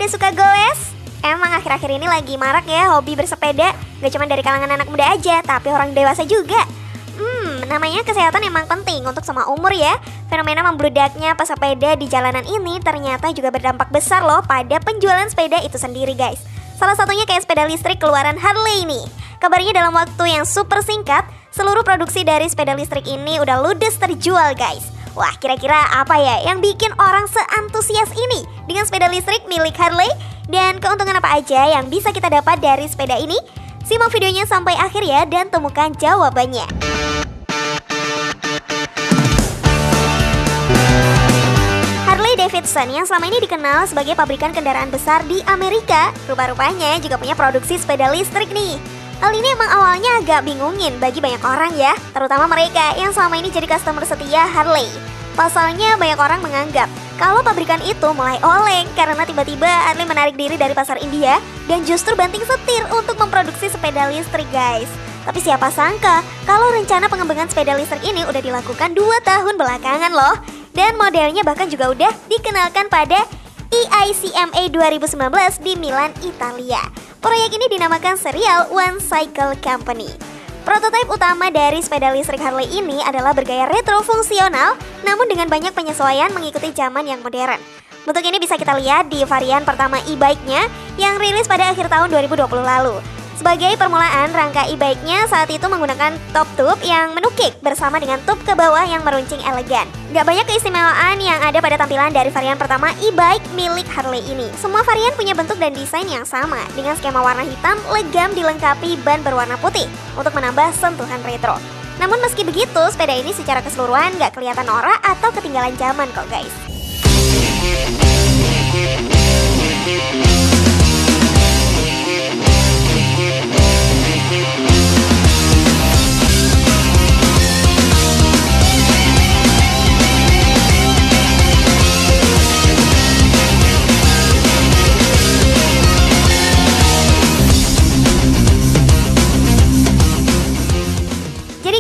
pada suka goes? Emang akhir-akhir ini lagi marak ya hobi bersepeda. Gak cuma dari kalangan anak muda aja, tapi orang dewasa juga. Namanya kesehatan emang penting untuk semua umur ya. Fenomena membludaknya pesepeda di jalanan ini ternyata juga berdampak besar loh pada penjualan sepeda itu sendiri guys. Salah satunya kayak sepeda listrik keluaran Harley ini. Kabarnya dalam waktu yang super singkat, seluruh produksi dari sepeda listrik ini udah ludes terjual guys. Wah, kira-kira apa ya yang bikin orang seantusias ini dengan sepeda listrik milik Harley? Dan keuntungan apa aja yang bisa kita dapat dari sepeda ini? Simak videonya sampai akhir ya dan temukan jawabannya. Harley-Davidson yang selama ini dikenal sebagai pabrikan kendaraan besar di Amerika, rupa-rupanya juga punya produksi sepeda listrik nih. Hal ini emang awalnya agak bingungin bagi banyak orang ya, terutama mereka yang selama ini jadi customer setia Harley. Pasalnya banyak orang menganggap kalau pabrikan itu mulai oleng karena tiba-tiba Harley menarik diri dari pasar India dan justru banting setir untuk memproduksi sepeda listrik guys. Tapi siapa sangka kalau rencana pengembangan sepeda listrik ini udah dilakukan 2 tahun belakangan loh. Dan modelnya bahkan juga udah dikenalkan pada EICMA 2019 di Milan, Italia. Proyek ini dinamakan Serial One Cycle Company. Prototipe utama dari sepeda listrik Harley ini adalah bergaya retro fungsional, namun dengan banyak penyesuaian mengikuti zaman yang modern. Bentuk ini bisa kita lihat di varian pertama e-bike-nya yang rilis pada akhir tahun 2020 lalu. Sebagai permulaan, rangka e-bike-nya saat itu menggunakan top tube yang menukik bersama dengan tube ke bawah yang meruncing elegan. Gak banyak keistimewaan yang ada pada tampilan dari varian pertama e-bike milik Harley ini. Semua varian punya bentuk dan desain yang sama, dengan skema warna hitam legam dilengkapi ban berwarna putih untuk menambah sentuhan retro. Namun meski begitu, sepeda ini secara keseluruhan gak kelihatan norak atau ketinggalan zaman kok guys.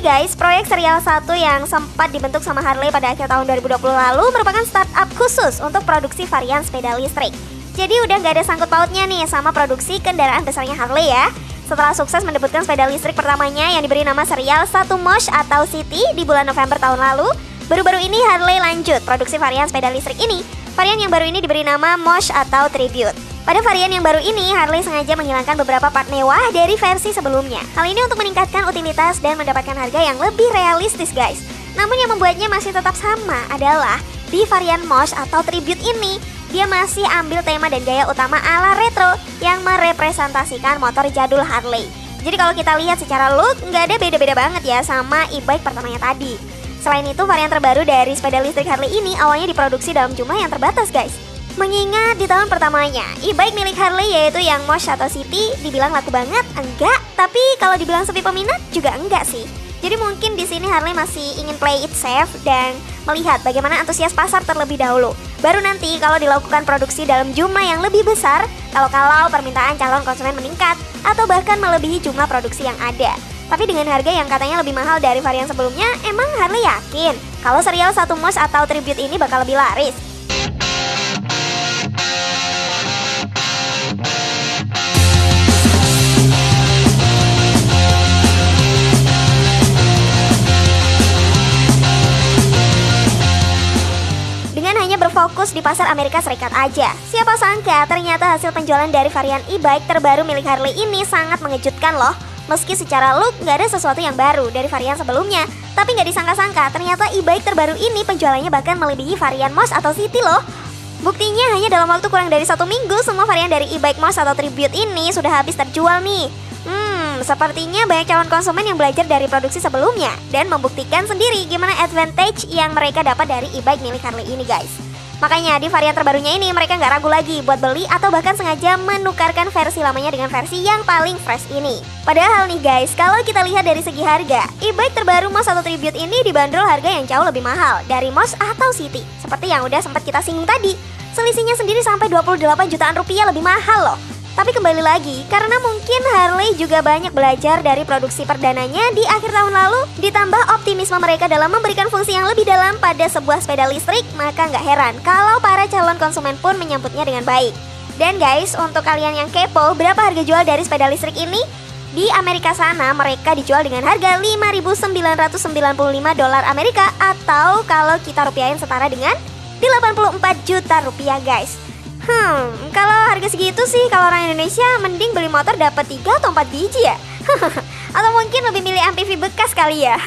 Guys, proyek serial 1 yang sempat dibentuk sama Harley pada akhir tahun 2020 lalu merupakan startup khusus untuk produksi varian sepeda listrik. Jadi udah gak ada sangkut pautnya nih sama produksi kendaraan besarnya Harley ya. Setelah sukses mendebutkan sepeda listrik pertamanya yang diberi nama serial 1 Mosh atau City di bulan November tahun lalu, baru-baru ini Harley lanjut produksi varian sepeda listrik ini. Varian yang baru ini diberi nama Mosh atau Tribute. Pada varian yang baru ini, Harley sengaja menghilangkan beberapa part mewah dari versi sebelumnya. Hal ini untuk meningkatkan utilitas dan mendapatkan harga yang lebih realistis guys. Namun yang membuatnya masih tetap sama adalah di varian Mosh atau Tribute ini, dia masih ambil tema dan gaya utama ala retro yang merepresentasikan motor jadul Harley. Jadi kalau kita lihat secara look, nggak ada beda-beda banget ya sama e-bike pertamanya tadi. Selain itu, varian terbaru dari sepeda listrik Harley ini awalnya diproduksi dalam jumlah yang terbatas guys. Mengingat di tahun pertamanya, e-bike milik Harley yaitu yang Mosh atau City dibilang laku banget, enggak. Tapi kalau dibilang sepi peminat juga enggak sih. Jadi mungkin di sini Harley masih ingin play it safe dan melihat bagaimana antusias pasar terlebih dahulu. Baru nanti kalau dilakukan produksi dalam jumlah yang lebih besar, kalau permintaan calon konsumen meningkat atau bahkan melebihi jumlah produksi yang ada. Tapi dengan harga yang katanya lebih mahal dari varian sebelumnya, emang Harley yakin kalau serial 1 Mosh atau Tribute ini bakal lebih laris? Berfokus di pasar Amerika Serikat aja. Siapa sangka ternyata hasil penjualan dari varian e-bike terbaru milik Harley ini sangat mengejutkan loh. Meski secara look nggak ada sesuatu yang baru dari varian sebelumnya, tapi nggak disangka-sangka ternyata e-bike terbaru ini penjualannya bahkan melebihi varian Mosh atau City loh. Buktinya hanya dalam waktu kurang dari 1 minggu semua varian dari e-bike Mosh atau Tribute ini sudah habis terjual nih. Sepertinya banyak calon konsumen yang belajar dari produksi sebelumnya dan membuktikan sendiri gimana advantage yang mereka dapat dari e-bike milik Harley ini guys. Makanya di varian terbarunya ini mereka nggak ragu lagi buat beli atau bahkan sengaja menukarkan versi lamanya dengan versi yang paling fresh ini. Padahal nih guys, kalau kita lihat dari segi harga, e-bike terbaru Mosh atau Tribute ini dibanderol harga yang jauh lebih mahal dari Mosh atau City. Seperti yang udah sempat kita singgung tadi, selisihnya sendiri sampai 28 jutaan rupiah lebih mahal loh. Tapi kembali lagi, karena mungkin Harley juga banyak belajar dari produksi perdananya di akhir tahun lalu, ditambah optimisme mereka dalam memberikan fungsi yang lebih dalam pada sebuah sepeda listrik, maka nggak heran kalau para calon konsumen pun menyambutnya dengan baik. Dan guys, untuk kalian yang kepo berapa harga jual dari sepeda listrik ini? Di Amerika sana mereka dijual dengan harga 5.995 dolar Amerika, atau kalau kita rupiahin setara dengan 84 juta rupiah guys. Kalau harga segitu sih kalau orang Indonesia mending beli motor dapat 3 atau 4 biji ya. Atau mungkin lebih milih MPV bekas kali ya.